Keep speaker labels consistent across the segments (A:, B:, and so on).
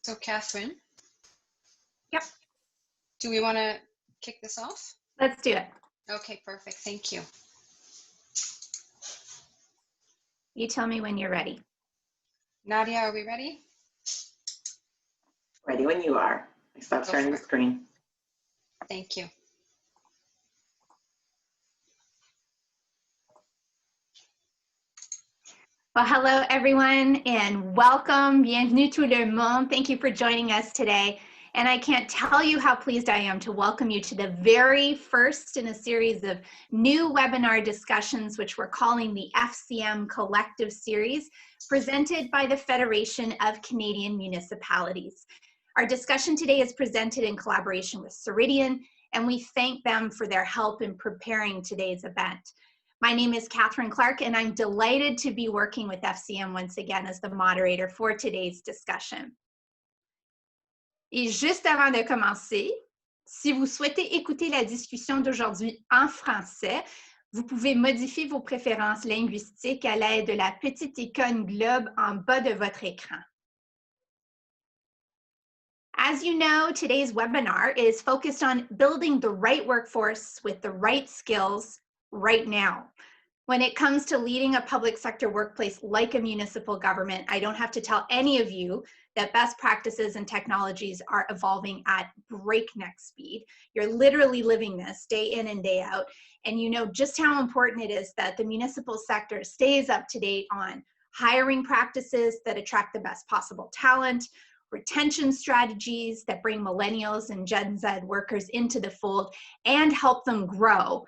A: So Catherine?
B: Yep.
A: Do we want to kick this off?
B: Let's do it.
A: Okay, perfect. Thank you.
B: You tell me when you're ready.
A: Nadia, are we ready?
C: Ready when you are. I stopped sharing the screen.
A: Thank you.
B: Well, hello everyone and welcome. Bienvenue tout le monde. Thank you for joining us today. And I can't tell you how pleased I am to welcome you to the very first in a series of new webinar discussions, which we're calling the FCM Collective Series, presented by the Federation of Canadian Municipalities. Our discussion today is presented in collaboration with Ceridian, and we thank them for their help in preparing today's event. My name is Catherine Clark, and I'm delighted to be working with FCM once again as the moderator for today's discussion. Et juste avant de commencer, si vous souhaitez écouter la discussion d'aujourd'hui en français, vous pouvez modifier vos préférences linguistiques à l'aide de la petite icône globe en bas de votre écran. As you know, today's webinar is focused on building the right workforce with the right skills right now. When it comes to leading a public sector workplace like a municipal government, I don't have to tell any of you that best practices and technologies are evolving at breakneck speed. You're literally living this day in and day out, and you know just how important it is that the municipal sector stays up to date on hiring practices that attract the best possible talent, retention strategies that bring millennials and Gen Z workers into the fold and help them grow,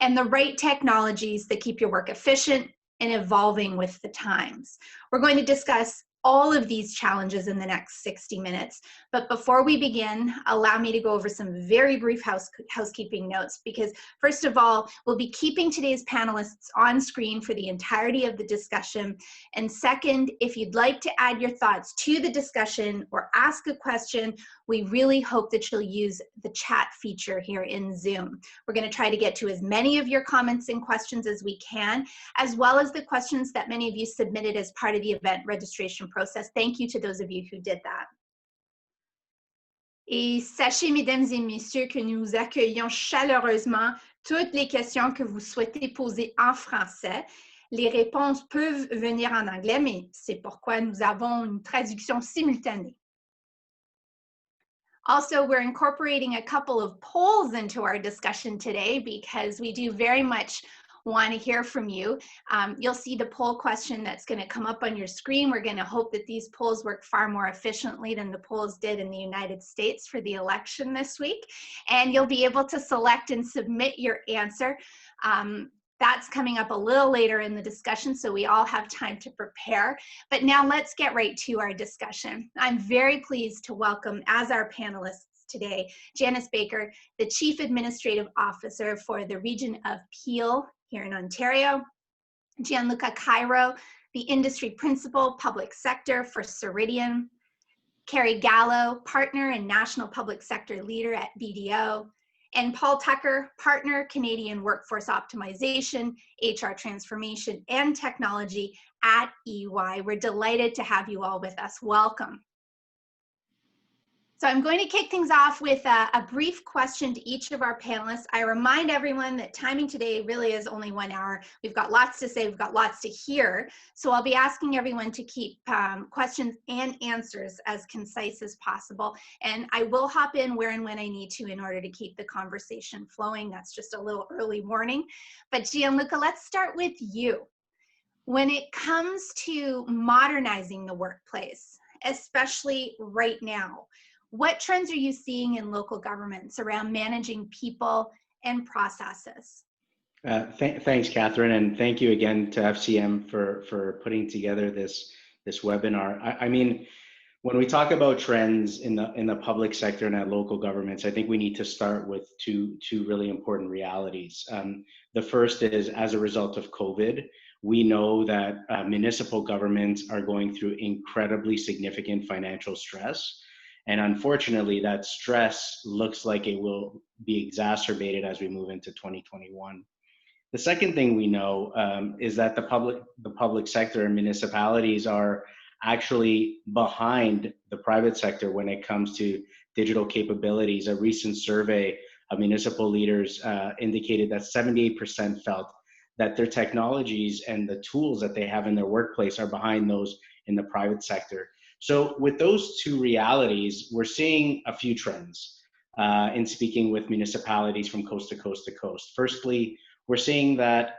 B: and the right technologies that keep your work efficient and evolving with the times. We're going to discuss all of these challenges in the next 60 minutes. But before we begin, allow me to go over some very brief housekeeping notes, because first of all, we'll be keeping today's panelists on screen for the entirety of the discussion. And second, if you'd like to add your thoughts to the discussion or ask a question, we really hope that you'll use the chat feature here in Zoom. We're going to try to get to as many of your comments and questions as we can, as well as the questions that many of you submitted as part of the event registration process. Thank you to those of you who did that. Et sachez, mesdames et messieurs, que nous accueillons chaleureusement toutes les questions que vous souhaitez poser en français. Les réponses peuvent venir en anglais, mais c'est pourquoi nous avons une traduction simultanée. Also, we're incorporating a couple of polls into our discussion today because we do very much want to hear from you. You'll see the poll question that's going to come up on your screen. We're going to hope that these polls work far more efficiently than the polls did in the United States for the election this week. And you'll be able to select and submit your answer. That's coming up a little later in the discussion, so we all have time to prepare. But now let's get right to our discussion. I'm very pleased to welcome as our panelists today, Janice Baker, the Chief Administrative Officer for the region of Peel here in Ontario, Gianluca Cairo, the Industry Principal, Public Sector for Ceridian, Carrie Gallo, Partner and National Public Sector Leader at BDO, and Paul Tucker, Partner, Canadian Workforce Optimization, HR Transformation and Technology at EY. We're delighted to have you all with us. Welcome. So I'm going to kick things off with a brief question to each of our panelists. I remind everyone that timing today really is only 1 hour. We've got lots to say, we've got lots to hear. So I'll be asking everyone to keep questions and answers as concise as possible. And I will hop in where and when I need to in order to keep the conversation flowing. That's just a little early warning. But Gianluca, let's start with you. When it comes to modernizing the workplace, especially right now, what trends are you seeing in local governments around managing people and processes?
D: Thanks, Catherine, and thank you again to FCM for putting together this webinar. I mean, when we talk about trends in the public sector and at local governments, I think we need to start with two really important realities. The first is, as a result of COVID, we know that municipal governments are going through incredibly significant financial stress. And unfortunately, that stress looks like it will be exacerbated as we move into 2021. The second thing we know is that the public sector and municipalities are actually behind the private sector when it comes to digital capabilities. A recent survey of municipal leaders indicated that 78% felt that their technologies and the tools that they have in their workplace are behind those in the private sector. So with those two realities, we're seeing a few trends in speaking with municipalities from coast to coast to coast. Firstly, we're seeing that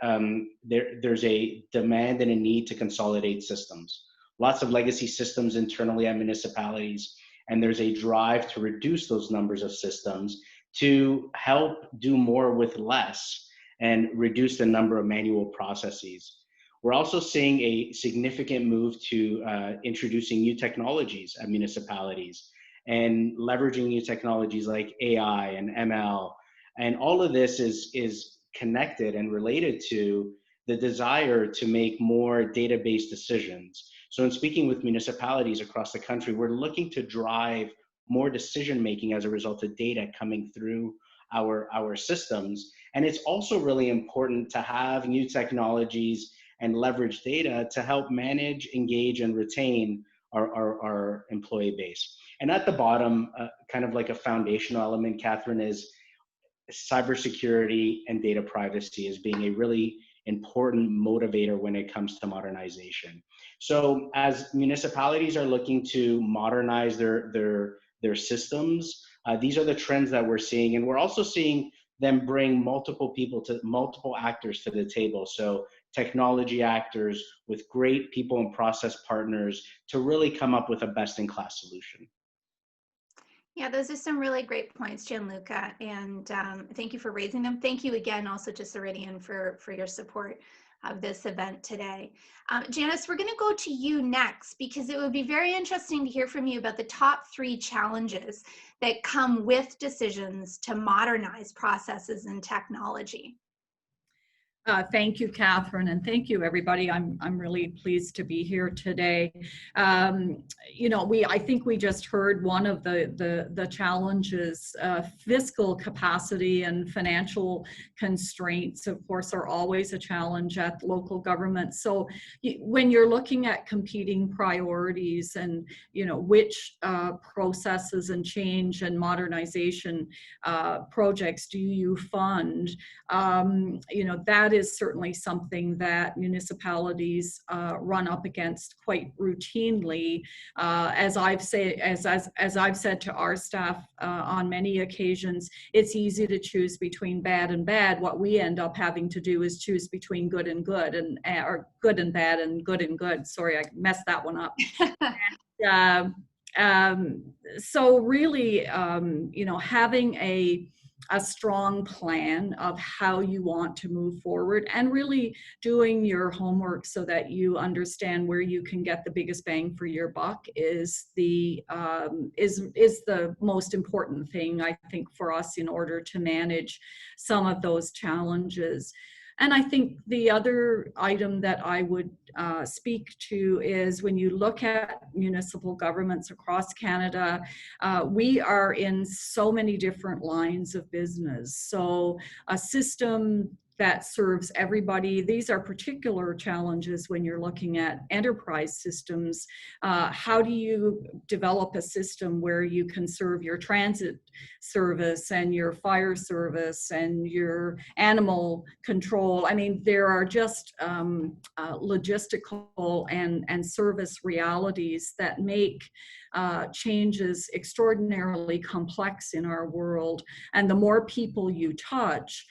D: there's a demand and a need to consolidate systems. Lots of legacy systems internally at municipalities, and there's a drive to reduce those numbers of systems to help do more with less and reduce the number of manual processes. We're also seeing a significant move to introducing new technologies at municipalities and leveraging new technologies like AI and ML. And all of this is connected and related to the desire to make more data-based decisions. So in speaking with municipalities across the country, we're looking to drive more decision-making as a result of data coming through our systems. And it's also really important to have new technologies and leverage data to help manage, engage, and retain our employee base. And at the bottom, kind of like a foundational element, Catherine, is cybersecurity and data privacy as being a really important motivator when it comes to modernization. So as municipalities are looking to modernize their systems, these are the trends that we're seeing. And we're also seeing them bring multiple actors to the table. So technology actors with great people and process partners to really come up with a best-in-class solution.
B: Yeah, those are some really great points, Gianluca, and thank you for raising them. Thank you again also to Ceridian for your support of this event today. Janice, we're going to go to you next because it would be very interesting to hear from you about the top 3 challenges that come with decisions to modernize processes and technology.
E: Thank you, Catherine, and thank you, everybody. I'm really pleased to be here today. You know, I think we just heard one of the challenges. Fiscal capacity and financial constraints, of course, are always a challenge at local government. So when you're looking at competing priorities and which processes and change and modernization projects do you fund, that is certainly something that municipalities run up against quite routinely. As I've said to our staff on many occasions, it's easy to choose between bad and bad. What we end up having to do is choose between good and good, or good and bad and good and good. Sorry, I messed that one up. So really, having a strong plan of how you want to move forward, and really doing your homework so that you understand where you can get the biggest bang for your buck is the most important thing, I think, for us in order to manage some of those challenges. And I think the other item that I would speak to is when you look at municipal governments across Canada, we are in so many different lines of business. So a system that serves everybody. These are particular challenges when you're looking at enterprise systems. How do you develop a system where you can serve your transit service and your fire service and your animal control? I mean, there are just logistical and service realities that make changes extraordinarily complex in our world. And the more people you touch,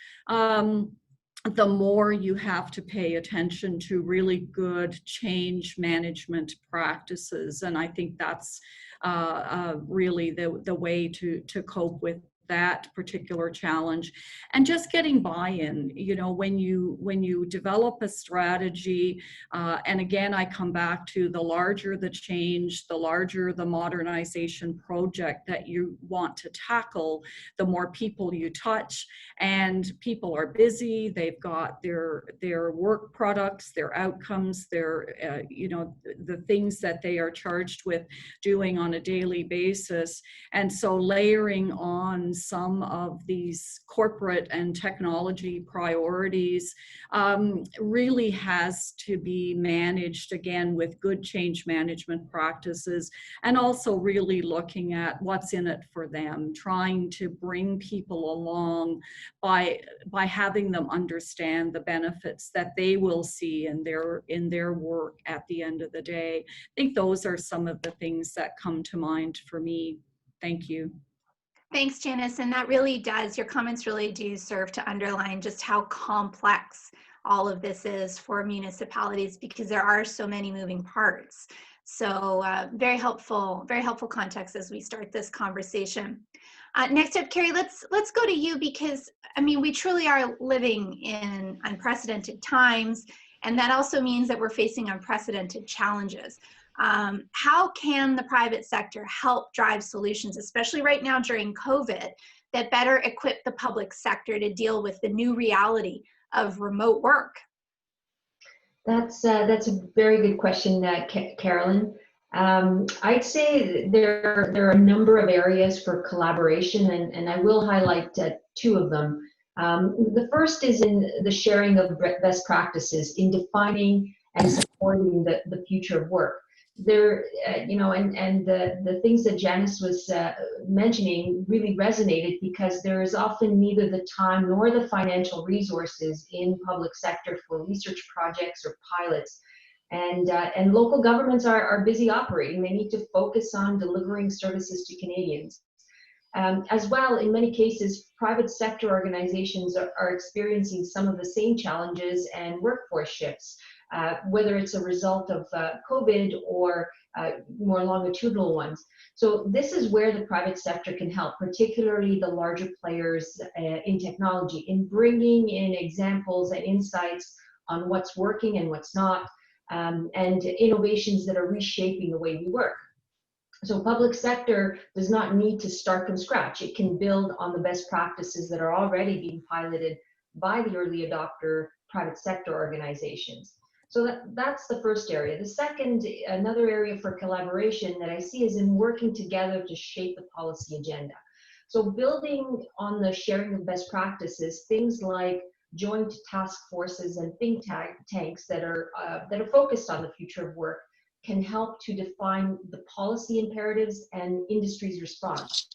E: the more you have to pay attention to really good change management practices. And I think that's really the way to cope with that particular challenge. And just getting buy-in, when you develop a strategy, and again, I come back to the larger the change, the larger the modernization project that you want to tackle, the more people you touch. And people are busy, they've got their work products, their outcomes, their the things that they are charged with doing on a daily basis. And so layering on some of these corporate and technology priorities really has to be managed, again, with good change management practices, and also really looking at what's in it for them, trying to bring people along by having them understand the benefits that they will see in their work at the end of the day. I think those are some of the things that come to mind for me. Thank you.
B: Thanks, Janice. And that really does, your comments really do serve to underline just how complex all of this is for municipalities, because there are so many moving parts. So very helpful context as we start this conversation. Next up, Carrie, let's go to you, because I mean, we truly are living in unprecedented times, and that also means that we're facing unprecedented challenges. How can the private sector help drive solutions, especially right now during COVID, that better equip the public sector to deal with the new reality of remote work?
F: That's a very good question, Carolyn. I'd say there are a number of areas for collaboration, and I will highlight two of them. The first is in the sharing of best practices in defining and supporting the future of work. There, and the things that Janice was mentioning really resonated, because there is often neither the time nor the financial resources in public sector for research projects or pilots. And local governments are busy operating. They need to focus on delivering services to Canadians. As well, in many cases, private sector organizations are experiencing some of the same challenges and workforce shifts, whether it's a result of COVID or more longitudinal ones. So this is where the private sector can help, particularly the larger players in technology, in bringing in examples and insights on what's working and what's not, and innovations that are reshaping the way we work. So public sector does not need to start from scratch. It can build on the best practices that are already being piloted by the early adopter private sector organizations. So that's the first area. The second, another area for collaboration that I see, is in working together to shape the policy agenda. So building on the sharing of best practices, things like joint task forces and think tanks that are focused on the future of work can help to define the policy imperatives and industry's response.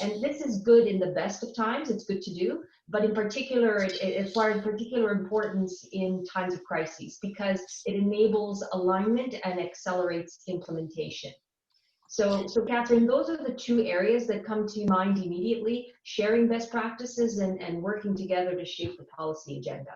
F: And this is good in the best of times, it's good to do, but in particular, it acquires particular importance in times of crises because it enables alignment and accelerates implementation. So Catherine, those are the two areas that come to mind immediately: sharing best practices and working together to shape the policy agenda.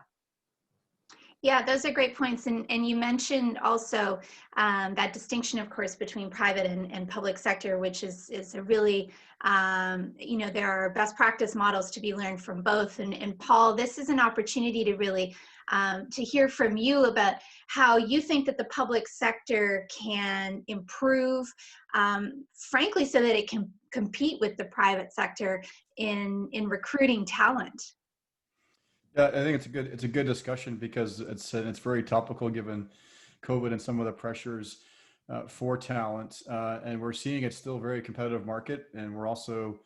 B: Yeah, those are great points. And you mentioned also that distinction, of course, between private and public sector, which is a really, there are best practice models to be learned from both. And Paul, this is an opportunity to really to hear from you about how you think that the public sector can improve, frankly, so that it can compete with the private sector in recruiting talent.
G: Yeah, I think it's a good discussion because it's very topical given COVID and some of the pressures for talent, and we're seeing it's still a very competitive market, and we're also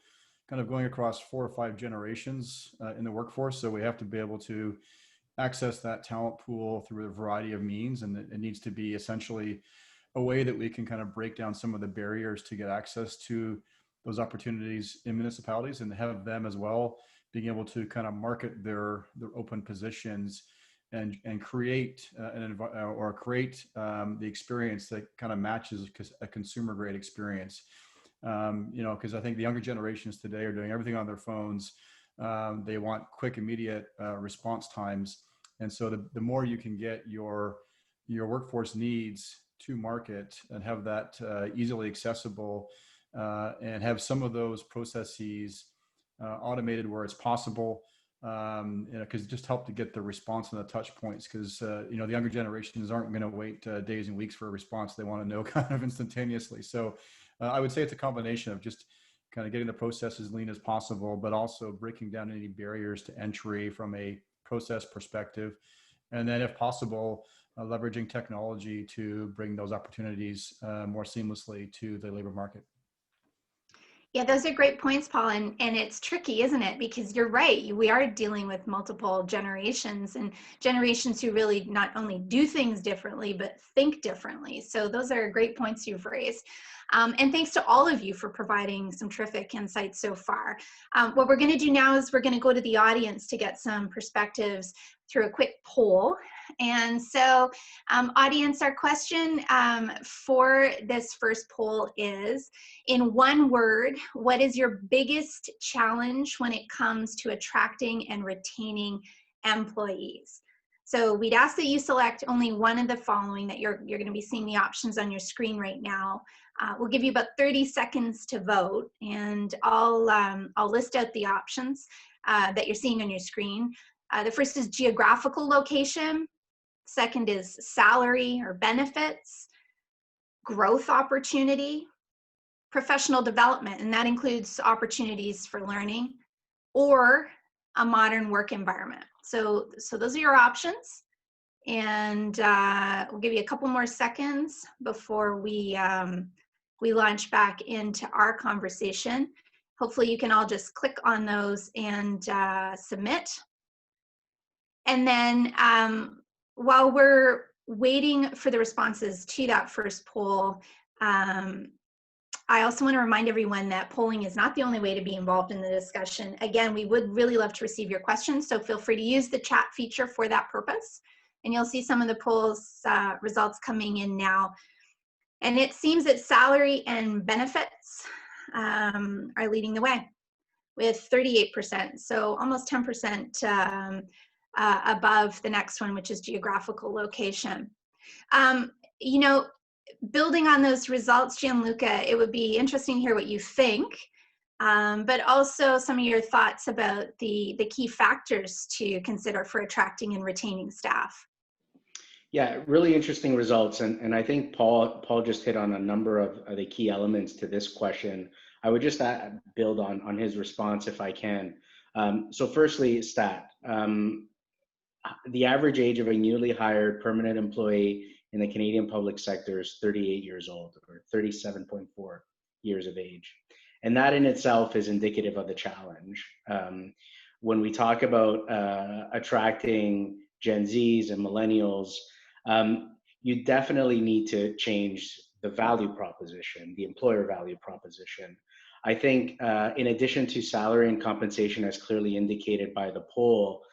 G: kind of going across 4 or 5 generations in the workforce, so we have to be able to access that talent pool through a variety of means, and it needs to be essentially a way that we can kind of break down some of the barriers to get access to those opportunities in municipalities and have them as well being able to kind of market their open positions and create the experience that kind of matches a consumer grade experience. Because I think the younger generations today are doing everything on their phones. They want quick, immediate response times, and so the more you can get your workforce needs to market and have that easily accessible, and have some of those processes automated where it's possible, because it just helped to get the response and the touch points, because the younger generations aren't going to wait days and weeks for a response. They want to know kind of instantaneously. So I would say it's a combination of just kind of getting the process as lean as possible, but also breaking down any barriers to entry from a process perspective, and then if possible, leveraging technology to bring those opportunities more seamlessly to the labor market.
B: Yeah, those are great points, Paul. And it's tricky, isn't it? Because you're right. We are dealing with multiple generations, and generations who really not only do things differently, but think differently. So those are great points you've raised. And thanks to all of you for providing some terrific insights so far. What we're going to do now is we're going to go to the audience to get some perspectives through a quick poll. And so, audience, our question for this first poll is, in one word, what is your biggest challenge when it comes to attracting and retaining employees? So we'd ask that you select only one of the following that you're going to be seeing the options on your screen right now. We'll give you about 30 seconds to vote, and I'll list out the options that you're seeing on your screen. The first is geographical location. Second is salary or benefits, growth opportunity, professional development, and that includes opportunities for learning, or a modern work environment. So those are your options, and we'll give you a couple more seconds before we launch back into our conversation. Hopefully you can all just click on those and submit. And then while we're waiting for the responses to that first poll, I also want to remind everyone that polling is not the only way to be involved in the discussion. Again, we would really love to receive your questions, so feel free to use the chat feature for that purpose. And you'll see some of the poll's results coming in now. And it seems that salary and benefits are leading the way with 38%, so almost 10% above the next one, which is geographical location. Building on those results, Gianluca, it would be interesting to hear what you think, but also some of your thoughts about the key factors to consider for attracting and retaining staff.
D: Yeah, really interesting results. And I think Paul just hit on a number of the key elements to this question. I would just build on his response if I can. So firstly, stat. The average age of a newly hired permanent employee in the Canadian public sector is 38 years old, or 37.4 years of age. And that in itself is indicative of the challenge. When we talk about attracting Gen Zs and millennials, you definitely need to change the value proposition, the employer value proposition. I think in addition to salary and compensation as clearly indicated by the poll,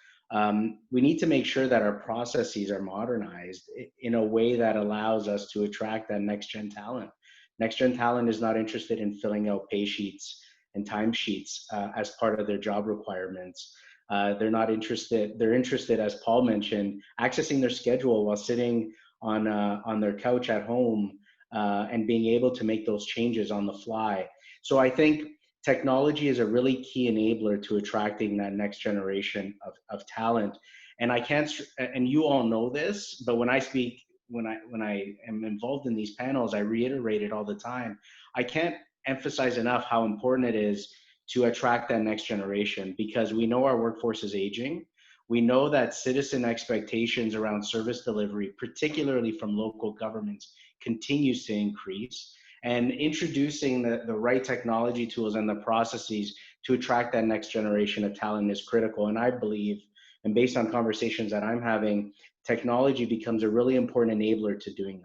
D: we need to make sure that our processes are modernized in a way that allows us to attract that next gen talent. Next gen talent is not interested in filling out pay sheets and timesheets as part of their job requirements. They're not interested, they're interested, as Paul mentioned, accessing their schedule while sitting on their couch at home and being able to make those changes on the fly. So I think technology is a really key enabler to attracting that next generation of talent. And I can't, and you all know this, but when I speak, when I am involved in these panels, I reiterate it all the time. I can't emphasize enough how important it is to attract that next generation, because we know our workforce is aging. We know that citizen expectations around service delivery, particularly from local governments, continues to increase. And introducing the right technology tools and the processes to attract that next generation of talent is critical. And I believe, and based on conversations that I'm having, technology becomes a really important enabler to doing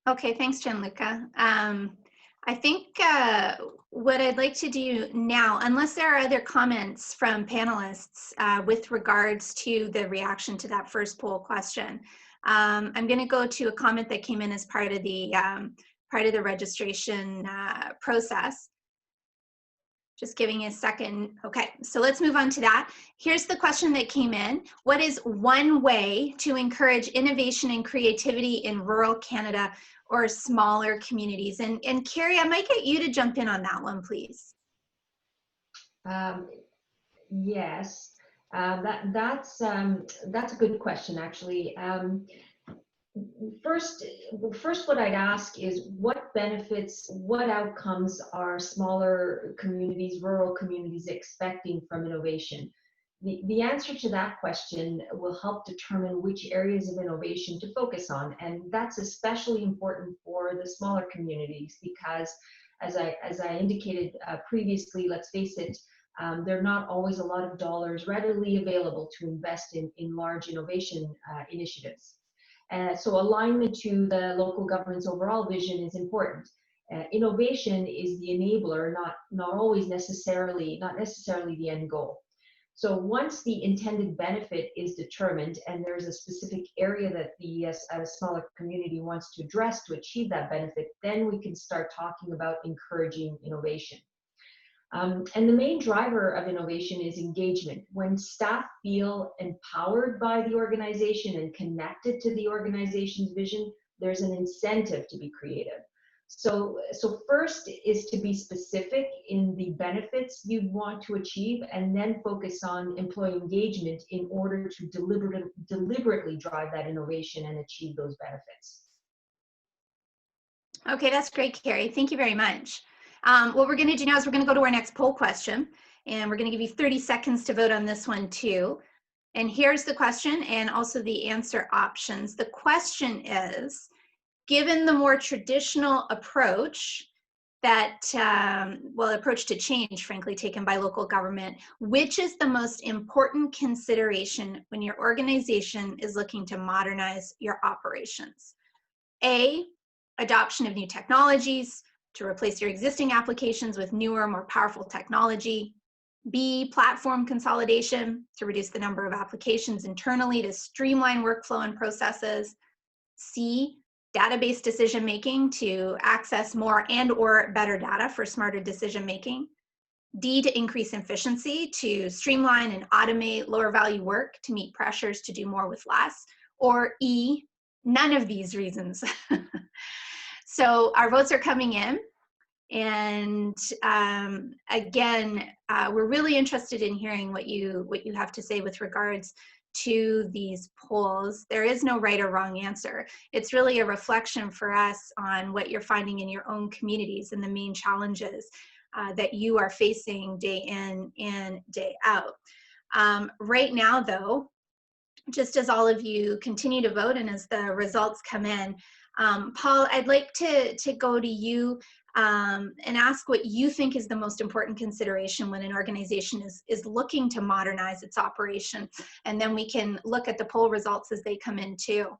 D: that.
B: Okay, thanks, Gianluca. I think what I'd like to do now, unless there are other comments from panelists with regards to the reaction to that first poll question, I'm going to go to a comment that came in as part of the registration process. Just giving a second. Okay, so let's move on to that. Here's the question that came in. What is one way to encourage innovation and creativity in rural Canada or smaller communities? And Carrie, I might get you to jump in on that one, please.
F: Yes, that's a good question, actually. First, what I'd ask is what benefits, what outcomes are smaller communities, rural communities expecting from innovation? The answer to that question will help determine which areas of innovation to focus on, and that's especially important for the smaller communities because, as I indicated previously, let's face it, there are not always a lot of dollars readily available to invest in large innovation initiatives. So alignment to the local government's overall vision is important. Innovation is the enabler, not necessarily the end goal. So once the intended benefit is determined and there's a specific area that the smaller community wants to address to achieve that benefit, then we can start talking about encouraging innovation. And the main driver of innovation is engagement. When staff feel empowered by the organization and connected to the organization's vision, there's an incentive to be creative. So first is to be specific in the benefits you want to achieve, and then focus on employee engagement in order to deliberately drive that innovation and achieve those benefits.
B: Okay, that's great, Carrie. Thank you very much. What we're going to do now is we're going to go to our next poll question, and we're going to give you 30 seconds to vote on this one too. And here's the question and also the answer options. The question is, given the more traditional approach that, approach to change, frankly, taken by local government, which is the most important consideration when your organization is looking to modernize your operations? A, adoption of new technologies to replace your existing applications with newer, more powerful technology. B, platform consolidation to reduce the number of applications internally to streamline workflow and processes. C, database decision-making to access more and or better data for smarter decision-making. D, to increase efficiency to streamline and automate lower value work to meet pressures to do more with less. Or E, none of these reasons. So our votes are coming in. And again, we're really interested in hearing what you have to say with regards to these polls. There is no right or wrong answer. It's really a reflection for us on what you're finding in your own communities and the main challenges that you are facing day in and day out. Right now, though, just as all of you continue to vote and as the results come in, Paul, I'd like to go to you and ask what you think is the most important consideration when an organization is looking to modernize its operation, and then we can look at the poll results as they come in too.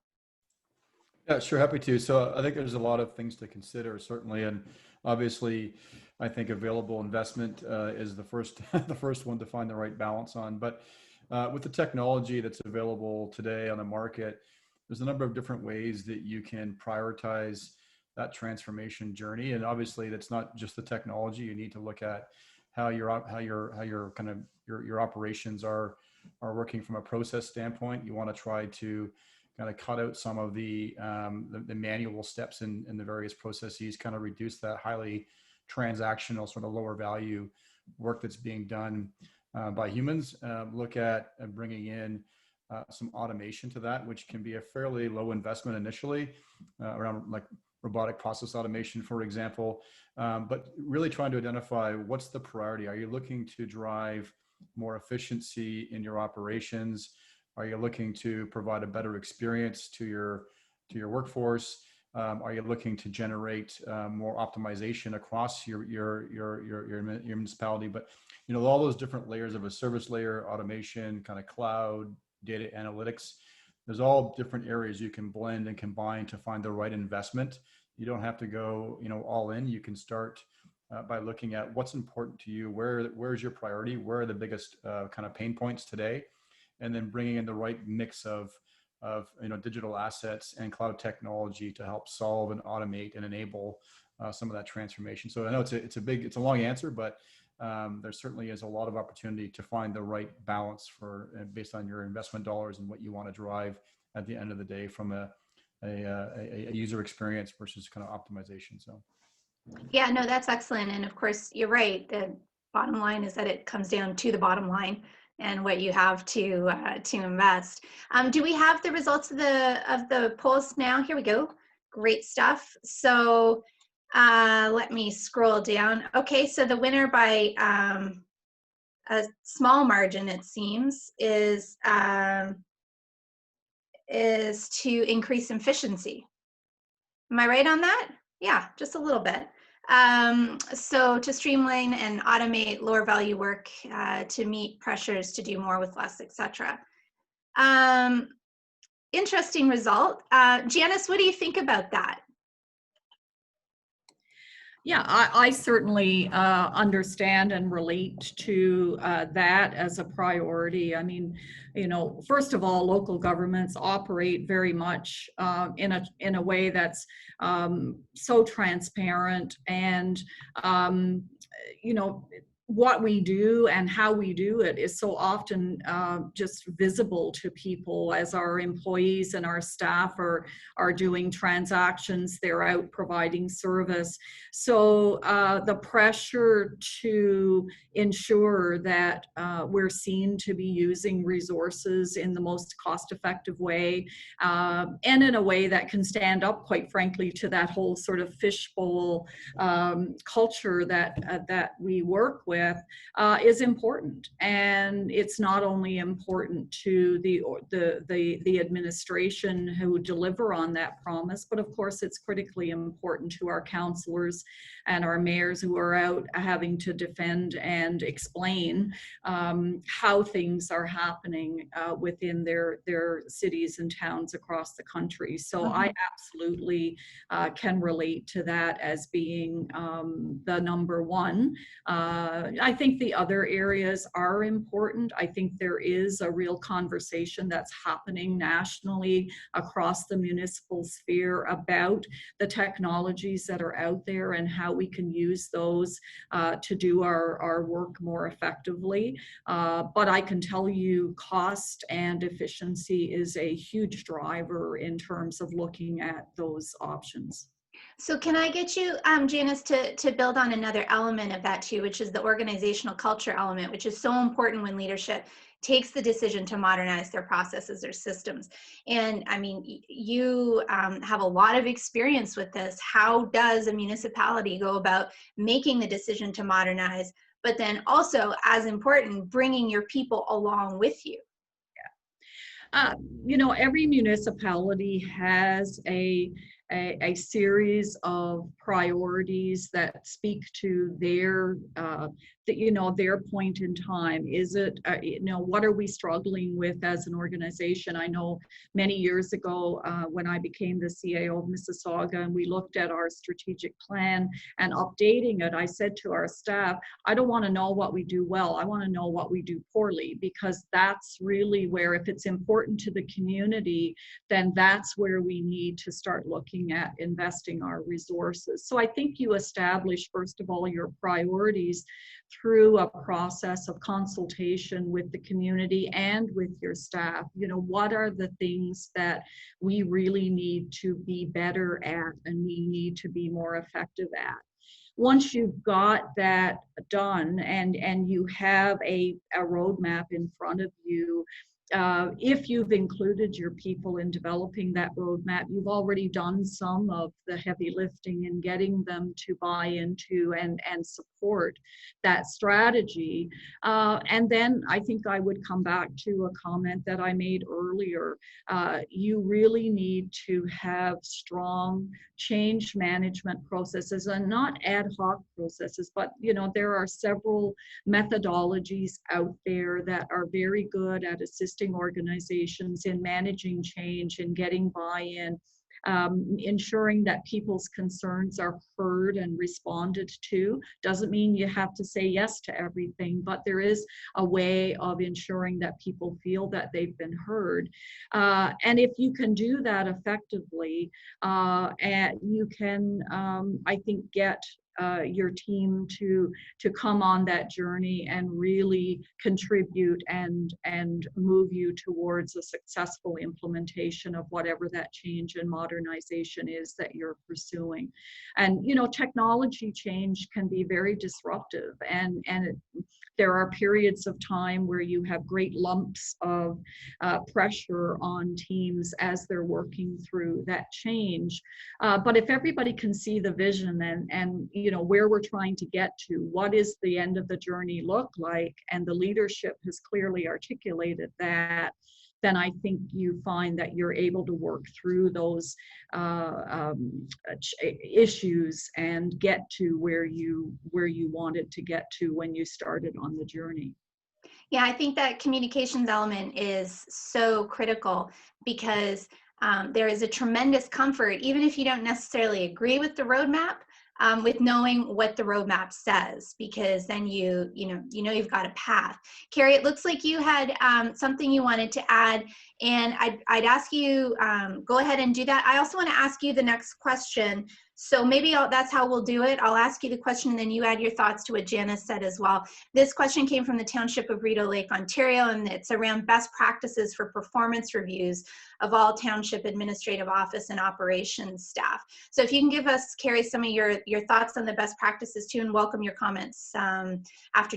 G: Yeah, sure, happy to. So I think there's a lot of things to consider, certainly, and obviously, I think available investment is the first the first one to find the right balance on. But with the technology that's available today on the market, there's a number of different ways that you can prioritize that transformation journey. And obviously, that's not just the technology. You need to look at how your operations are working from a process standpoint. You want to try to kind of cut out some of the manual steps in the various processes, kind of reduce that highly transactional, sort of lower value work that's being done by humans. Look at bringing in some automation to that, which can be a fairly low investment initially, around like robotic process automation, for example. But really trying to identify what's the priority. Are you looking to drive more efficiency in your operations? Are you looking to provide a better experience to your workforce? Are you looking to generate more optimization across your municipality? But all those different layers of a service layer, automation, kind of cloud, data analytics. There's all different areas you can blend and combine to find the right investment. You don't have to go all in. You can start by looking at what's important to you. Where's your priority? Where are the biggest kind of pain points today? And then bringing in the right mix of digital assets and cloud technology to help solve and automate and enable some of that transformation. So I know it's a long answer, but there certainly is a lot of opportunity to find the right balance based on your investment dollars and what you want to drive at the end of the day from a user experience versus kind of optimization. So.
B: Yeah, no, that's excellent. And of course, you're right. The bottom line is that it comes down to the bottom line and what you have to invest. Do we have the results of the polls now? Here we go. Great stuff. So let me scroll down. Okay, so the winner by a small margin, it seems, is to increase efficiency. Am I right on that? Yeah, just a little bit. So to streamline and automate lower value work, to meet pressures to do more with less, etc. Interesting result. Janice, what do you think about that?
E: Yeah, I certainly understand and relate to that as a priority. I mean, first of all, local governments operate very much in a way that's so transparent, and what we do and how we do it is so often just visible to people as our employees and our staff are doing transactions, they're out providing service. So the pressure to ensure that we're seen to be using resources in the most cost-effective way, and in a way that can stand up, quite frankly, to that whole sort of fishbowl culture that we work with, is important. And it's not only important to the administration who deliver on that promise, but of course it's critically important to our councillors and our mayors who are out having to defend and explain how things are happening within their cities and towns across the country. So I absolutely can relate to that as being the number one. I think the other areas are important. I think there is a real conversation that's happening nationally across the municipal sphere about the technologies that are out there and how we can use those to do our work more effectively. But I can tell you cost and efficiency is a huge driver in terms of looking at those options.
B: So can I get you, Janice, to build on another element of that too, which is the organizational culture element, which is so important when leadership takes the decision to modernize their processes or systems. And I mean, you have a lot of experience with this. How does a municipality go about making the decision to modernize, but then also, as important, bringing your people along with you?
E: Every municipality has a a series of priorities that speak to their their point in time. Is it what are we struggling with as an organization? I know many years ago when I became the CAO of Mississauga and we looked at our strategic plan and updating it, I said to our staff, I don't want to know what we do well, I want to know what we do poorly, because that's really where, if it's important to the community, then that's where we need to start looking at investing our resources. So I think you establish, first of all, your priorities through a process of consultation with the community and with your staff. What are the things that we really need to be better at and we need to be more effective at? Once you've got that done and you have a roadmap in front of you, if you've included your people in developing that roadmap, you've already done some of the heavy lifting in getting them to buy into and support that strategy. And then I think I would come back to a comment that I made earlier. You really need to have strong change management processes, and not ad hoc processes, but there are several methodologies out there that are very good at assisting organizations in managing change and getting buy-in, ensuring that people's concerns are heard and responded to. Doesn't mean you have to say yes to everything, but there is a way of ensuring that people feel that they've been heard. And if you can do that effectively, and you can, I think, get your team to come on that journey and really contribute and move you towards a successful implementation of whatever that change and modernization is that you're pursuing. And technology change can be very disruptive, and there are periods of time where you have great lumps of pressure on teams as they're working through that change. But if everybody can see the vision and where we're trying to get to, what is the end of the journey look like, and the leadership has clearly articulated that, then I think you find that you're able to work through those issues and get to where you wanted to get to when you started on the journey.
B: Yeah, I think that communications element is so critical, because there is a tremendous comfort, even if you don't necessarily agree with the roadmap, with knowing what the roadmap says, because then you've got a path. Carrie, it looks like you had something you wanted to add, and I'd ask you go ahead and do that. I also want to ask you the next question. So maybe that's how we'll do it. I'll ask you the question and then you add your thoughts to what Janice said as well. This question came from the Township of Rideau Lake, Ontario, and it's around best practices for performance reviews of all Township administrative office and operations staff. So if you can give us, Carrie, some of your thoughts on the best practices too, and welcome your comments after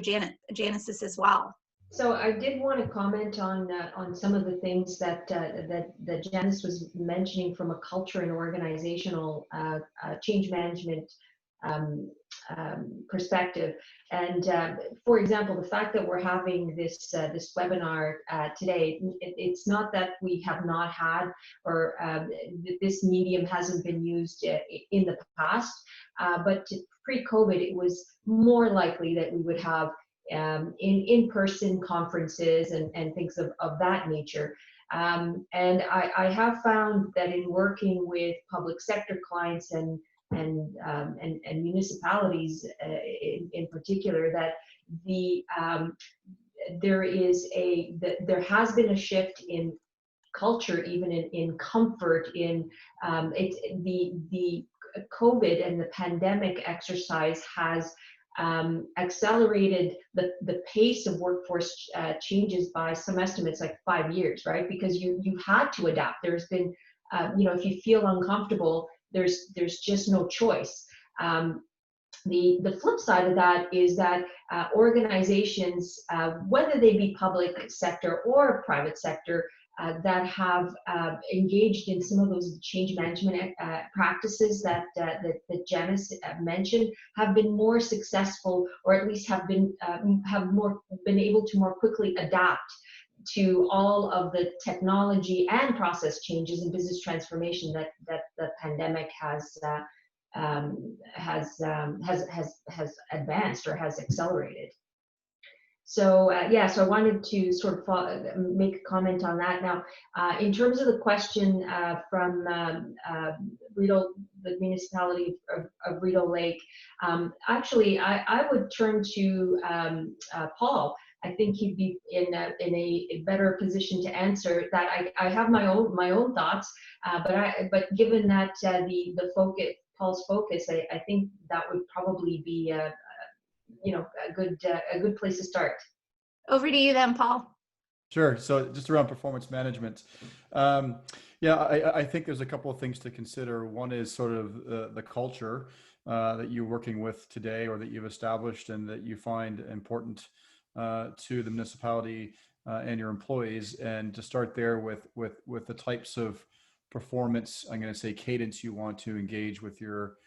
B: Janice's as well.
F: So I did want to comment on some of the things that Janice was mentioning from a culture and organizational change management perspective. And for example, the fact that we're having this webinar today, it's not that we have not had, or this medium hasn't been used in the past, but pre-COVID, it was more likely that we would have in-person conferences and things of that nature. And I have found that in working with public sector clients and municipalities in particular, that there has been a shift in culture, even in comfort, in the COVID and the pandemic exercise has accelerated the pace of workforce changes by some estimates like 5 years, right? Because you had to adapt. There's been, if you feel uncomfortable, there's just no choice. The flip side of that is that organizations, whether they be public sector or private sector, that have engaged in some of those change management practices that Janice mentioned, have been more successful, or at least have been able to more quickly adapt to all of the technology and process changes and business transformation that the pandemic has advanced or has accelerated. So yeah, so I wanted to sort of make a comment on that. Now, in terms of the question from Rideau, the municipality of Rideau Lake, actually, I would turn to Paul. I think he'd be in a better position to answer that. I have my own thoughts, but given that the focus, Paul's focus, I think that would probably be a good place to start.
B: Over to you then, Paul.
G: Sure. So just around performance management, yeah, I think there's a couple of things to consider. One is sort of the culture that you're working with today, or that you've established and that you find important to the municipality and your employees, and to start there with the types of performance, I'm going to say, cadence you want to engage with your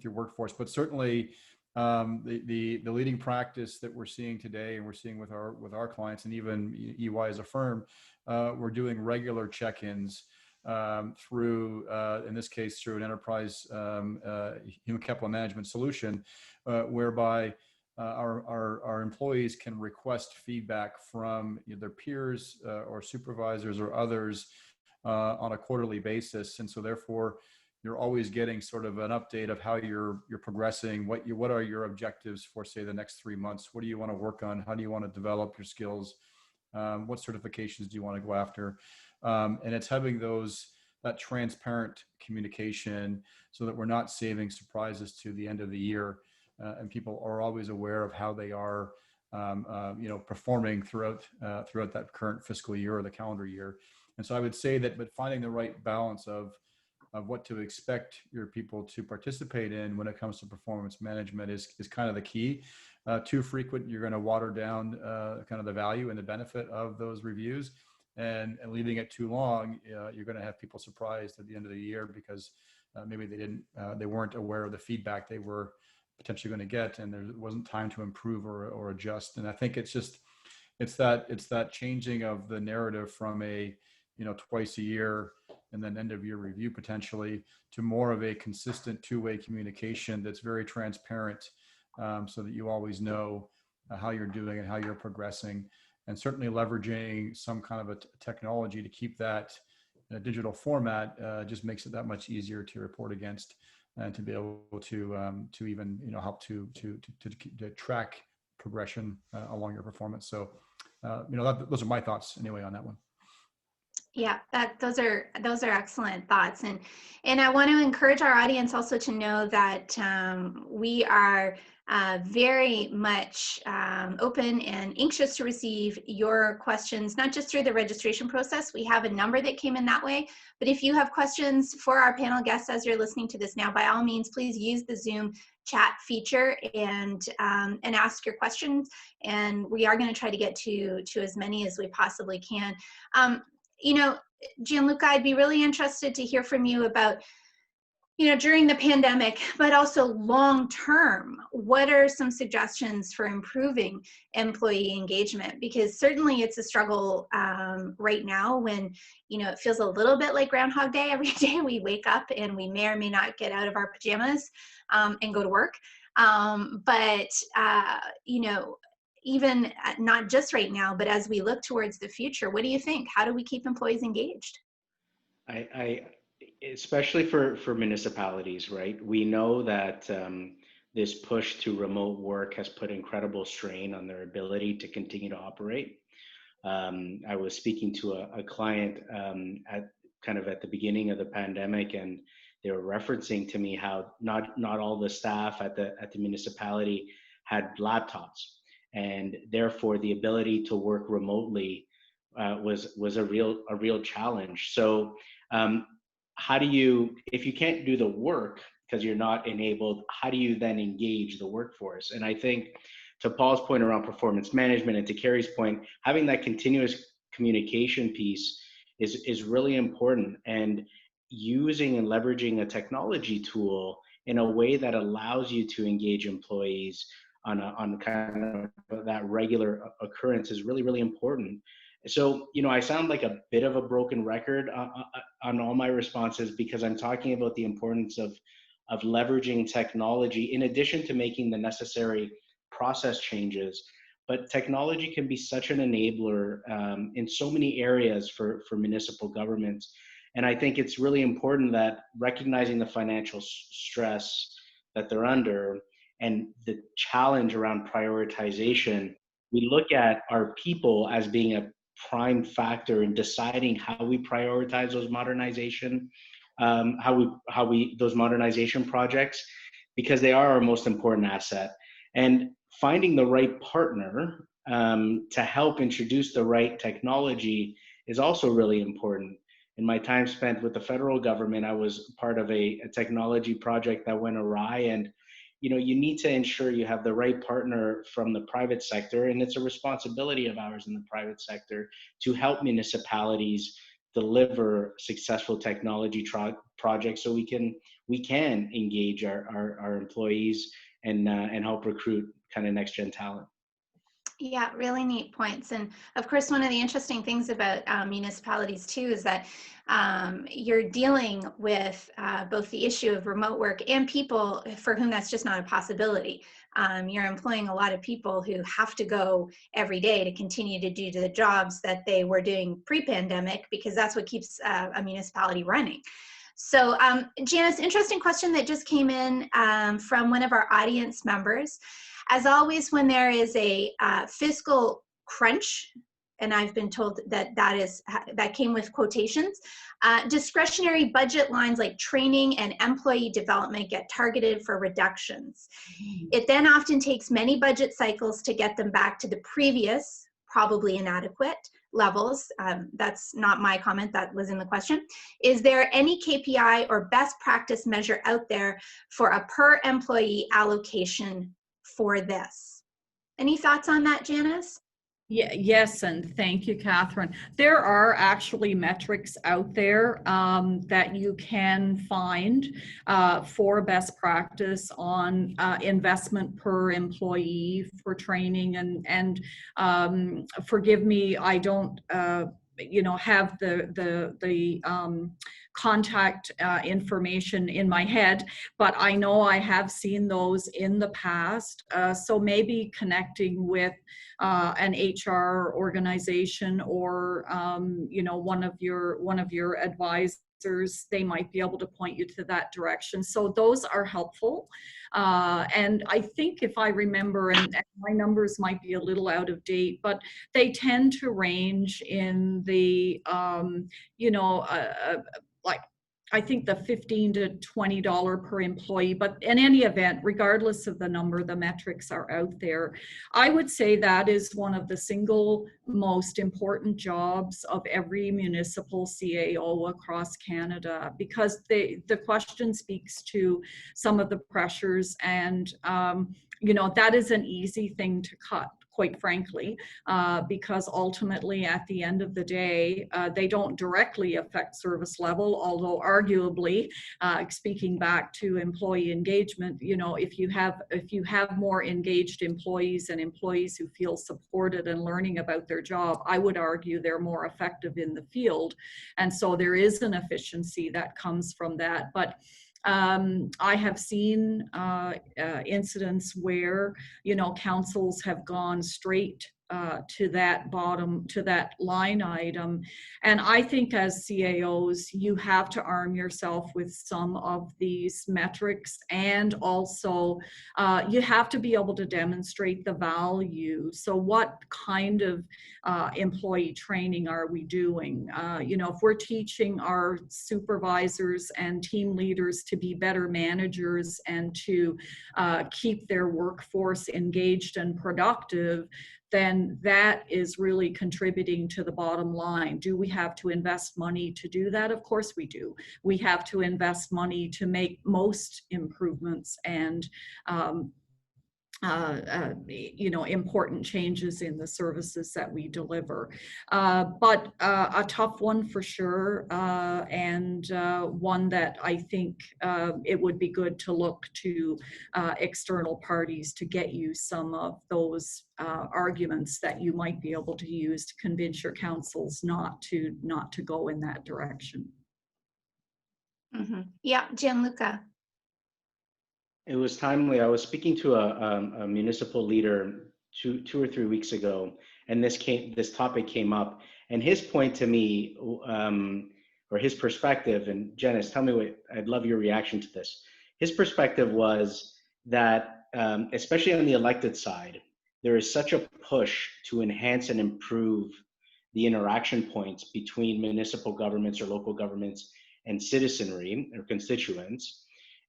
G: workforce. But certainly the leading practice that we're seeing today, and we're seeing with our clients, and even EY as a firm, we're doing regular check-ins through, in this case, through an enterprise human capital management solution, whereby our employees can request feedback from their peers or supervisors or others on a quarterly basis. And so therefore, you're always getting sort of an update of how you're progressing, what are your objectives for, say, the next 3 months? What do you want to work on? How do you want to develop your skills? What certifications do you want to go after? And it's having that transparent communication, so that we're not saving surprises to the end of the year, and people are always aware of how they are performing throughout that current fiscal year or the calendar year. And so I would say that, but finding the right balance of what to expect your people to participate in when it comes to performance management is kind of the key. Too frequent, you're going to water down kind of the value and the benefit of those reviews, and leaving it too long, you're going to have people surprised at the end of the year because maybe they weren't aware of the feedback they were potentially going to get, and there wasn't time to improve or adjust. And I think it's that changing of the narrative from a twice a year and then end of year review potentially, to more of a consistent two-way communication that's very transparent, so that you always know how you're doing and how you're progressing, and certainly leveraging some kind of a technology to keep that in a digital format just makes it that much easier to report against, and to be able to even help to track progression along your performance. So those are my thoughts anyway on that one.
B: Yeah, those are excellent thoughts, and I want to encourage our audience also to know that we are very much open and anxious to receive your questions, not just through the registration process. We have a number that came in that way, but if you have questions for our panel guests as you're listening to this now, by all means, please use the Zoom chat feature and ask your questions, and we are going to try to get to as many as we possibly can. Gianluca, I'd be really interested to hear from you about, during the pandemic, but also long term, what are some suggestions for improving employee engagement? Because certainly it's a struggle right now when, it feels a little bit like Groundhog Day. Every day we wake up and we may or may not get out of our pajamas and go to work. Even not just right now, but as we look towards the future, what do you think? How do we keep employees engaged?
D: I especially for municipalities, right? We know that this push to remote work has put incredible strain on their ability to continue to operate. I was speaking to a client at the beginning of the pandemic, and they were referencing to me how not all the staff at the municipality had laptops, and therefore the ability to work remotely was a real challenge. So how do you, if you can't do the work because you're not enabled, how do you then engage the workforce? And I think, to Paul's point around performance management, and to Carrie's point, having that continuous communication piece is really important, and using and leveraging a technology tool in a way that allows you to engage employees on kind of that regular occurrence is really, really important. So, I sound like a bit of a broken record on all my responses because I'm talking about the importance of leveraging technology in addition to making the necessary process changes. But technology can be such an enabler in so many areas for municipal governments. And I think it's really important that recognizing the financial stress that they're under and the challenge around prioritization, we look at our people as being a prime factor in deciding how we prioritize those modernization, those modernization projects, because they are our most important asset. And finding the right partner to help introduce the right technology is also really important. In my time spent with the federal government, I was part of a technology project that went awry, and you need to ensure you have the right partner from the private sector, and it's a responsibility of ours in the private sector to help municipalities deliver successful technology projects so we can engage our employees and help recruit kind of next gen talent.
B: Yeah, really neat points. And of course, one of the interesting things about municipalities too is that you're dealing with both the issue of remote work and people for whom that's just not a possibility. You're employing a lot of people who have to go every day to continue to do the jobs that they were doing pre-pandemic, because that's what keeps a municipality running. So Janice, interesting question that just came in from one of our audience members. As always, when there is a fiscal crunch, and I've been told that came with quotations, discretionary budget lines like training and employee development get targeted for reductions. It then often takes many budget cycles to get them back to the previous, probably inadequate levels. That's not my comment, that was in the question. Is there any KPI or best practice measure out there for a per employee allocation for this? Any thoughts on that, Janice?
E: Yeah, yes, and thank you, Catherine. There are actually metrics out there that you can find for best practice on investment per employee for training, and forgive me, I don't have the contact information in my head, but I know I have seen those in the past. So maybe connecting with an HR organization or one of your advisors, they might be able to point you to that direction. So those are helpful. And I think if I remember, and my numbers might be a little out of date, but they tend to range in the like I think the $15 to $20 per employee, but in any event, regardless of the number, the metrics are out there. I would say that is one of the single most important jobs of every municipal CAO across Canada, because the question speaks to some of the pressures, and that is an easy thing to cut, quite frankly, because ultimately at the end of the day, they don't directly affect service level, although arguably, speaking back to employee engagement, if you have more engaged employees and employees who feel supported and learning about their job, I would argue they're more effective in the field. And so there is an efficiency that comes from that. But I have seen incidents where, councils have gone straight to that line item. And I think as CAOs, you have to arm yourself with some of these metrics, and also you have to be able to demonstrate the value. So what kind of employee training are we doing? If we're teaching our supervisors and team leaders to be better managers and to keep their workforce engaged and productive, then that is really contributing to the bottom line. Do we have to invest money to do that? Of course we do. We have to invest money to make most improvements and important changes in the services that we deliver. But a tough one for sure, and one that I think it would be good to look to external parties to get you some of those arguments that you might be able to use to convince your councils not to go in that direction.
B: Mm-hmm. Yeah, Gianluca.
D: It was timely. I was speaking to a municipal leader two or 3 weeks ago, and this topic came up. And his point to me, or his perspective, and Janice, tell me I'd love your reaction to this. His perspective was that, especially on the elected side, there is such a push to enhance and improve the interaction points between municipal governments or local governments and citizenry or constituents.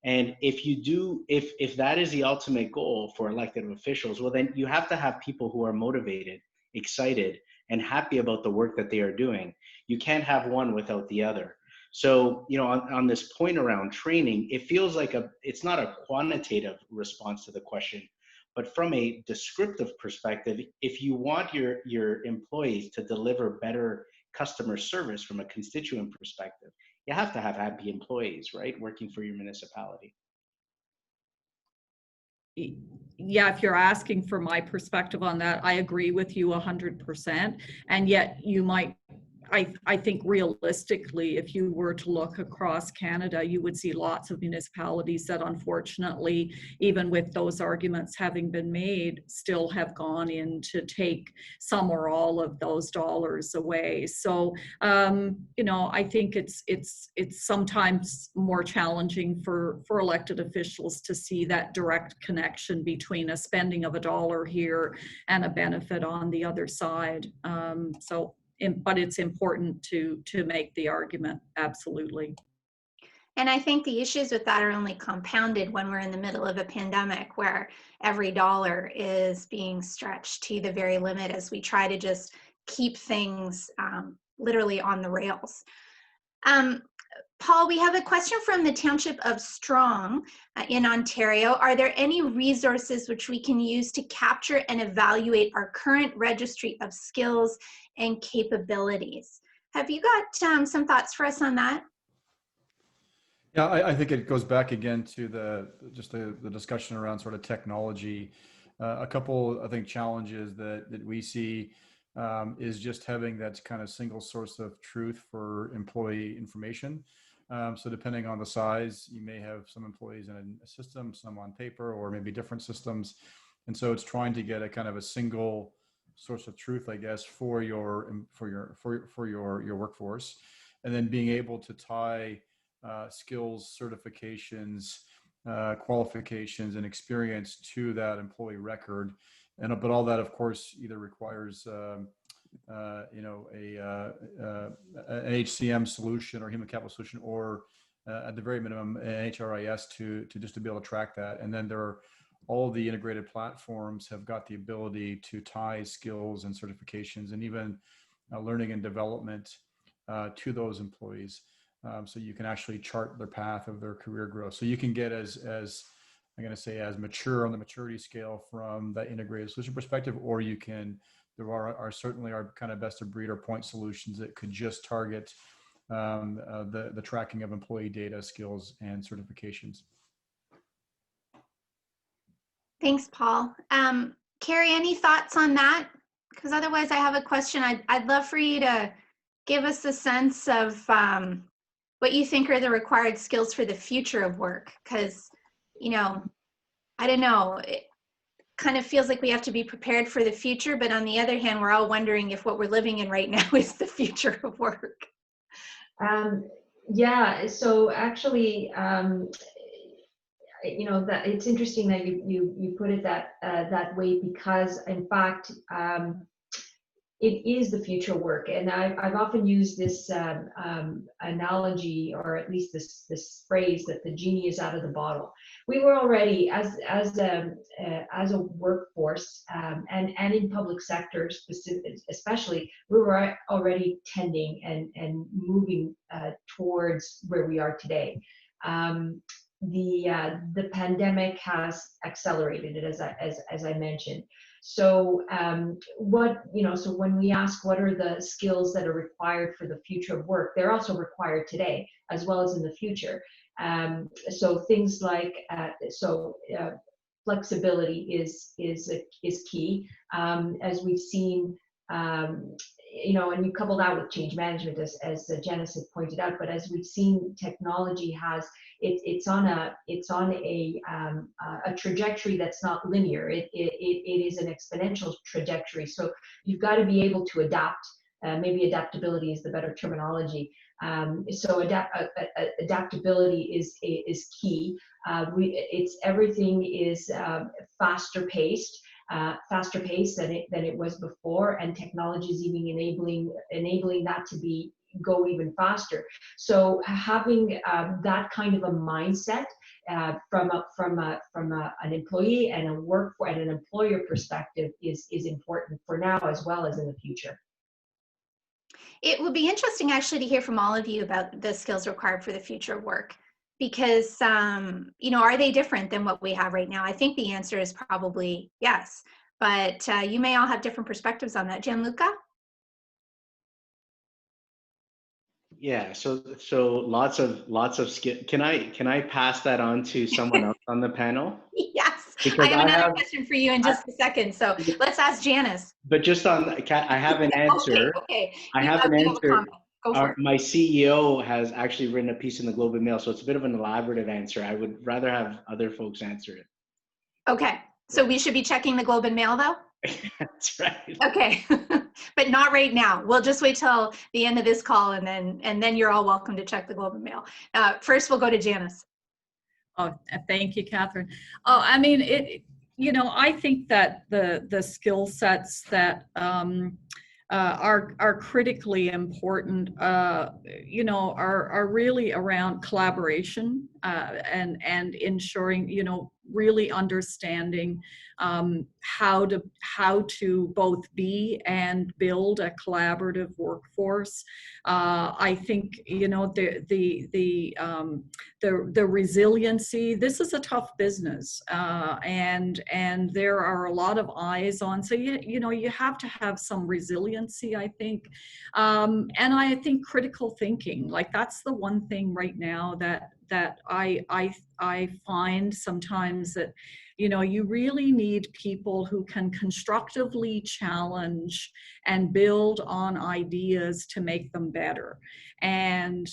D: And if that is the ultimate goal for elected officials, well, then you have to have people who are motivated, excited, and happy about the work that they are doing. You can't have one without the other. So, on this point around training, it feels like it's not a quantitative response to the question, but from a descriptive perspective, if you want your employees to deliver better customer service from a constituent perspective, you have to have happy employees, right, working for your municipality.
E: Yeah, if you're asking for my perspective on that, I agree with you 100%. And yet you might, I think realistically, if you were to look across Canada, you would see lots of municipalities that unfortunately, even with those arguments having been made, still have gone in to take some or all of those dollars away. So, I think it's sometimes more challenging for elected officials to see that direct connection between a spending of a dollar here and a benefit on the other side. But it's important to make the argument, absolutely.
B: And I think the issues with that are only compounded when we're in the middle of a pandemic where every dollar is being stretched to the very limit as we try to just keep things literally on the rails. Paul, we have a question from the Township of Strong in Ontario. Are there any resources which we can use to capture and evaluate our current registry of skills and capabilities? Have you got some thoughts for us on that?
G: Yeah, I think it goes back again to the discussion around sort of technology. A couple, I think, challenges that we see is just having that kind of single source of truth for employee information. So depending on the size, you may have some employees in a system, some on paper, or maybe different systems. And so it's trying to get a kind of a single source of truth, I guess, for your workforce, and then being able to tie skills, certifications, qualifications, and experience to that employee record. But all that, of course, either requires an HCM solution or human capital solution, or at the very minimum, an HRIS to be able to track that. And then all the integrated platforms have got the ability to tie skills and certifications and even learning and development to those employees. So you can actually chart their path of their career growth. So you can get as I'm going to say as mature on the maturity scale from that integrated solution perspective, or you can, there are certainly our kind of best of breed or point solutions that could just target the tracking of employee data, skills, and certifications.
B: Thanks, Paul. Carrie, any thoughts on that? Because otherwise I have a question. I'd love for you to give us a sense of what you think are the required skills for the future of work. Because, I don't know, it kind of feels like we have to be prepared for the future, but on the other hand, we're all wondering if what we're living in right now is the future of work.
F: Yeah, so actually, that it's interesting that you put it that way, because in fact, it is the future work. And I've often used this analogy, or at least this phrase, that the genie is out of the bottle. We were already, as a workforce, and in public sector especially, we were already tending and moving towards where we are today. the pandemic has accelerated it, as I mentioned. So so when we ask what are the skills that are required for the future of work, they're also required today as well as in the future. So things like flexibility is key, as we've seen. And you couple that with change management, as Janice had pointed out. But as we've seen, technology has it's on a trajectory that's not linear. It is an exponential trajectory. So you've got to be able to adapt. Maybe adaptability is the better terminology. So adaptability is key. Everything is faster paced than it was before, and technology is even enabling that to go even faster. So having that kind of a mindset from an employee and an employer perspective is important for now as well as in the future.
B: It would be interesting actually to hear from all of you about the skills required for the future of work, because are they different than what we have right now? I think the answer is probably yes, but you may all have different perspectives on that. Gianluca?
D: Yeah, so lots of skill. Can I pass that on to someone else on the panel?
B: Yes,
D: Because
B: I have another question for you in just a second. So let's ask Janice.
D: But just on, I have an answer.
B: Okay.
D: I have an answer.
B: Go for it.
D: My CEO has actually written a piece in the Globe and Mail, so it's a bit of an elaborative answer. I would rather have other folks answer it.
B: Okay, so we should be checking the Globe and Mail though?
D: That's right.
B: Okay, but not right now. We'll just wait till the end of this call, and then you're all welcome to check the Globe and Mail. First, we'll go to Janice.
E: Oh, thank you, Catherine. Oh, I mean, I think that the skill sets that are critically important, are really around collaboration and ensuring, really understanding how to both be and build a collaborative workforce. I think the resiliency. This is a tough business, and there are a lot of eyes on. So you have to have some resiliency, I think, and I think critical thinking. Like that's the one thing right now that I find sometimes that you really need people who can constructively challenge and build on ideas to make them better. And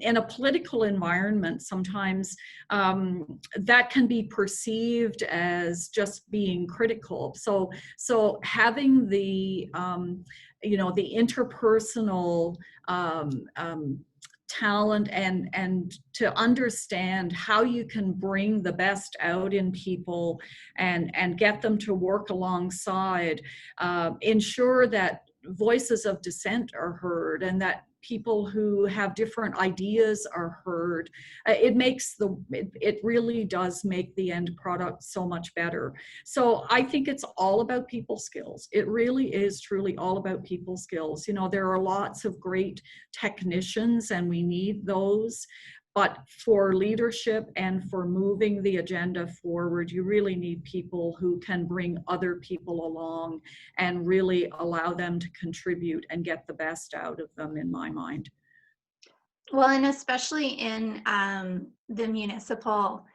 E: in a political environment, sometimes that can be perceived as just being critical. So having the the interpersonal talent and to understand how you can bring the best out in people and get them to work alongside, ensure that voices of dissent are heard and that people who have different ideas are heard. It really does make the end product so much better. So I think it's all about people skills. It really is truly all about people skills. There are lots of great technicians and we need those. But for leadership and for moving the agenda forward, you really need people who can bring other people along and really allow them to contribute and get the best out of them, in my mind.
B: Well, and especially in the municipal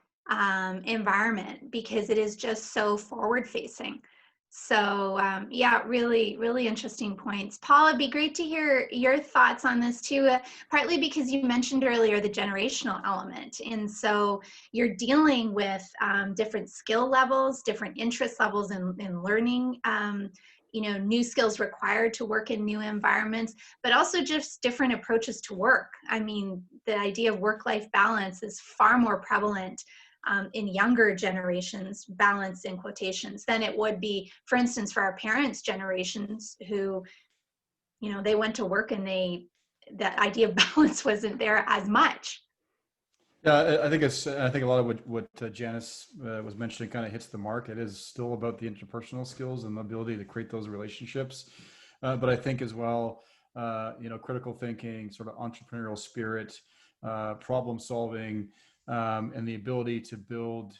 B: environment, because it is just so forward-facing. So yeah, really, really interesting points. Paul, it'd be great to hear your thoughts on this too, partly because you mentioned earlier the generational element. And so you're dealing with different skill levels, different interest levels in learning, new skills required to work in new environments, but also just different approaches to work. I mean, the idea of work-life balance is far more prevalent in younger generations, balance in quotations, than it would be, for instance, for our parents' generations who, they went to work and that idea of balance wasn't there as much.
G: Yeah, I think a lot of what Janice was mentioning kind of hits the mark. It is still about the interpersonal skills and the ability to create those relationships. But I think as well, critical thinking, sort of entrepreneurial spirit, problem solving, and the ability to build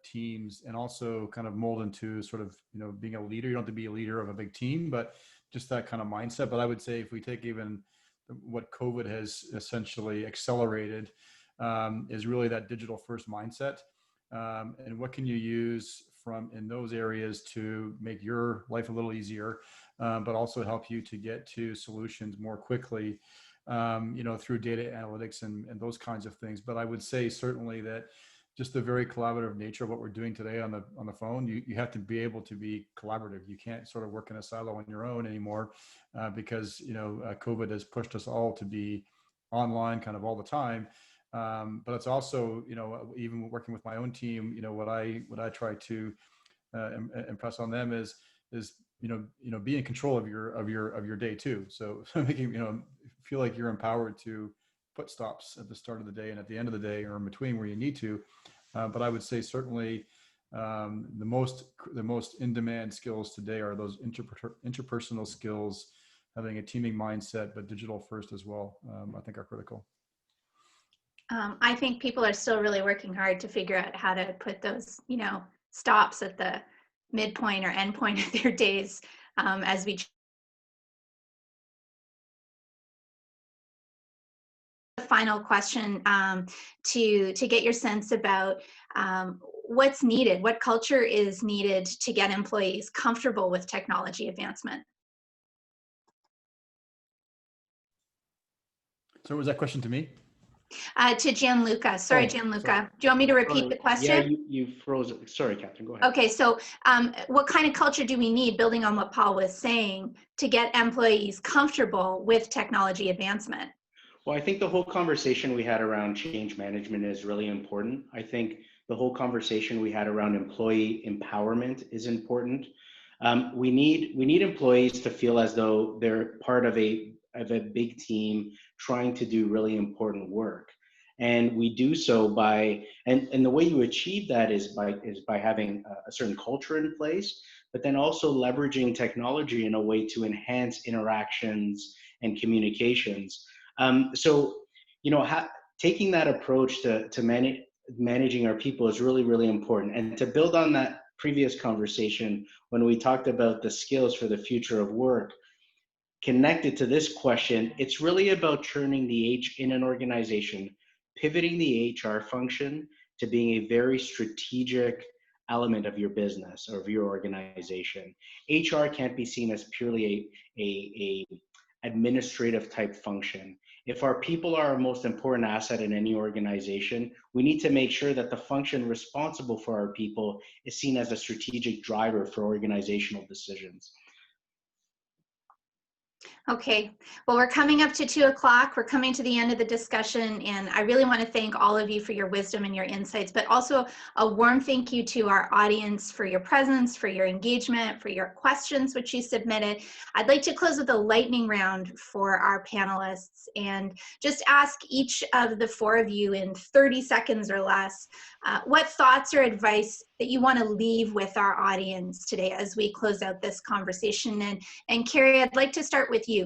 G: teams and also kind of mold into sort of, being a leader. You don't have to be a leader of a big team, but just that kind of mindset. But I would say if we take even what COVID has essentially accelerated, is really that digital first mindset. And what can you use from in those areas to make your life a little easier, but also help you to get to solutions more quickly, through data analytics and those kinds of things. But I would say certainly that just the very collaborative nature of what we're doing today on the phone, you have to be able to be collaborative. You can't sort of work in a silo on your own anymore, because COVID has pushed us all to be online kind of all the time. But it's also, even working with my own team, what I try to impress on them is be in control of your day too. So making, feel like you're empowered to put stops at the start of the day and at the end of the day, or in between where you need to. But I would say certainly the most in-demand skills today are those interpersonal skills, having a teaming mindset, but digital first as well, I think are critical.
B: I think people are still really working hard to figure out how to put those, stops at the midpoint or end point of their days, as we. Final question, to get your sense about what's needed, what culture is needed to get employees comfortable with technology advancement.
G: So was that question to me?
B: To Gianluca. Sorry, Gianluca. Sorry. Do you want me to repeat the question?
D: Yeah, you froze it. Sorry, Catherine, go ahead.
B: Okay, so what kind of culture do we need, building on what Paul was saying, to get employees comfortable with technology advancement?
D: Well, I think the whole conversation we had around change management is really important. I think the whole conversation we had around employee empowerment is important. We need employees to feel as though they're part of a big team trying to do really important work. And we do so by, and the way you achieve that is by having a certain culture in place, but then also leveraging technology in a way to enhance interactions and communications. Taking that approach to managing our people is really, really important. And to build on that previous conversation, when we talked about the skills for the future of work, connected to this question, it's really about turning in an organization, pivoting the HR function to being a very strategic element of your business or of your organization. HR can't be seen as purely a administrative type function. If our people are our most important asset in any organization, we need to make sure that the function responsible for our people is seen as a strategic driver for organizational decisions.
B: Okay, well, we're coming up to 2 o'clock. We're coming to the end of the discussion, and I really want to thank all of you for your wisdom and your insights, but also a warm thank you to our audience for your presence, for your engagement, for your questions, which you submitted. I'd like to close with a lightning round for our panelists and just ask each of the 4 of you in 30 seconds or less, what thoughts or advice that you want to leave with our audience today as we close out this conversation. And Carrie, I'd like to start with you.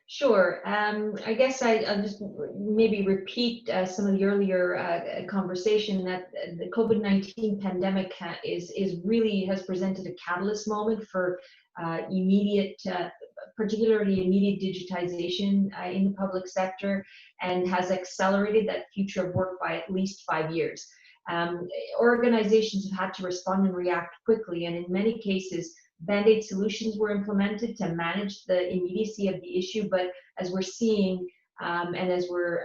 F: Sure. I guess I'll just maybe repeat some of the earlier conversation that the COVID-19 pandemic has presented a catalyst moment for particularly immediate digitization in the public sector, and has accelerated that future of work by at least 5 years. Organizations have had to respond and react quickly, and in many cases, Band-Aid solutions were implemented to manage the immediacy of the issue. But as we're seeing, and as we're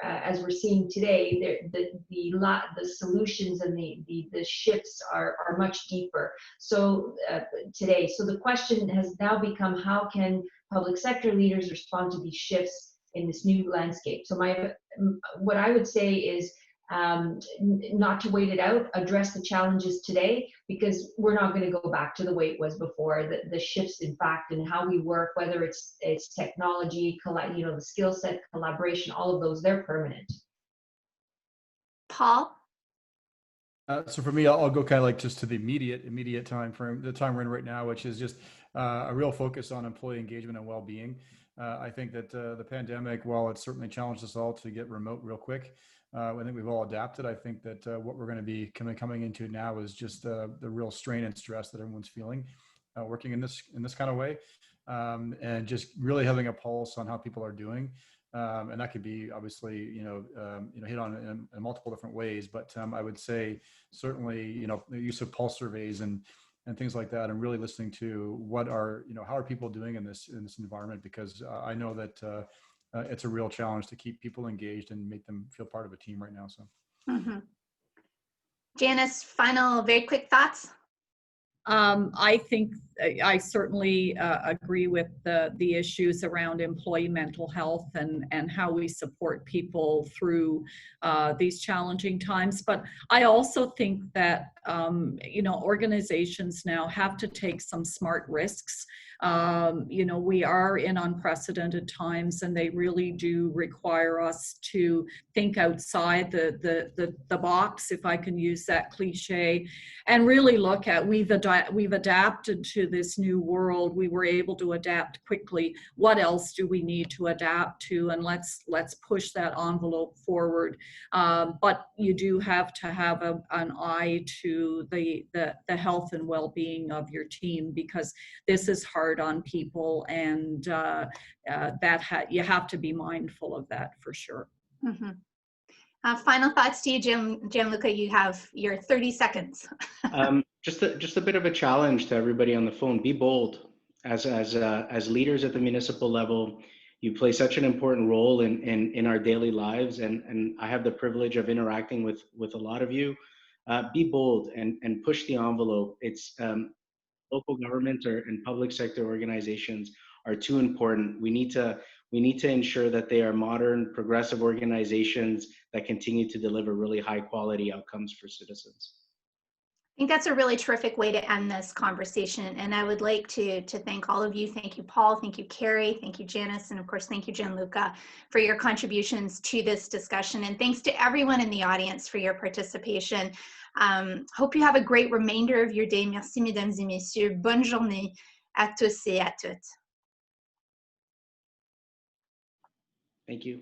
F: seeing today, the solutions and the shifts are much deeper. So today, so the question has now become, how can public sector leaders respond to these shifts in this new landscape? So what I would say is, not to wait it out, address the challenges today, because we're not going to go back to the way it was before. The shifts, in fact, in how we work, whether it's technology, the skill set, collaboration, all of those, they're permanent.
B: Paul?
G: So for me, I'll go kind of like just to the immediate time frame, the time we're in right now, which is just a real focus on employee engagement and well-being. I think that the pandemic, while it certainly challenged us all to get remote real quick, I think we've all adapted. I think that what we're going to be coming into now is just the real strain and stress that everyone's feeling working in this kind of way, and just really having a pulse on how people are doing. And that could be obviously, hit on in multiple different ways. But I would say certainly, the use of pulse surveys and things like that, and really listening to how are people doing in this environment, because I know that it's a real challenge to keep people engaged and make them feel part of a team right now. So,
B: Janice, final, very quick thoughts.
E: I think I certainly agree with the issues around employee mental health and how we support people through these challenging times. But I also think that organizations now have to take some smart risks. We are in unprecedented times, and they really do require us to think outside the box, if I can use that cliche, and really look at we've adapted to this new world. We were able to adapt quickly. What else do we need to adapt to? And let's push that envelope forward. But you do have to have an eye to the health and well-being of your team, because this is hard on people, and you have to be mindful of that for sure.
B: Final thoughts to you, Gianluca. You have your 30 seconds.
D: Just a bit of a challenge to everybody on the phone. Be bold. As leaders at the municipal level, you play such an important role in our daily lives, and I have the privilege of interacting with a lot of you. Be bold and push the envelope. It's local government and public sector organizations are too important. We need to ensure that they are modern, progressive organizations that continue to deliver really high quality outcomes for citizens.
B: I think that's a really terrific way to end this conversation. And I would like to thank all of you. Thank you, Paul. Thank you, Carrie. Thank you, Janice. And of course, thank you, Gianluca, for your contributions to this discussion. And thanks to everyone in the audience for your participation. Hope you have a great remainder of your day. Merci, mesdames et messieurs. Bonne journée à tous et à toutes.
D: Thank you.